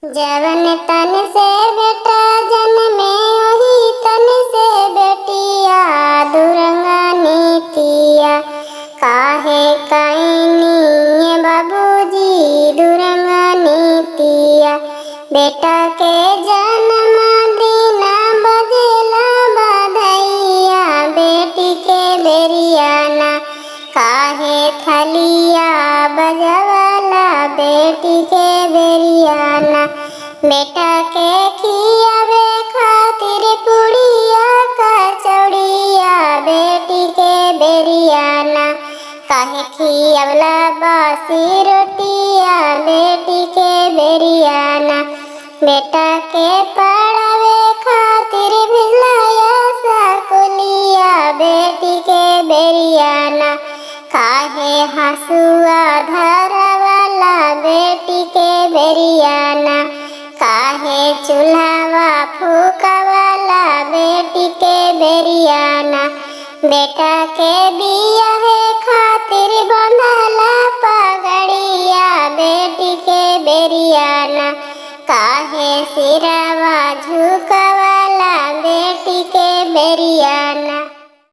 जवन तन से बेटा जन्मे वही तन से बेटिया दुरंगा नीतिया काहे कईनी बाबूजी दुरंगा नीतिया। बेटा के जन्म दीना बजेला बधैया बेटी के बेरियाना काहे थलिया बजवाला बेटी के बेरियाना। बेटा के खियावे खातिर पुड़िया कचौड़िया बेटी के बेरियाना काहे खियावला बासी रोटिया बेटी के बेरियाना। बेटा के पढ़ावे खातिर भिजलाया सकुलिया बेटी के बेरियाना काहे हसुआ धरवाला बेटी के बेरियाना काहे चूल्हावा फूकावाला बेटी के बेरियाना। बेटा के बियाहे खातिर बंधला पगड़िया बेटी के बेरियाना काहे सिरावा झुकावाला बेटी के बेरियाना।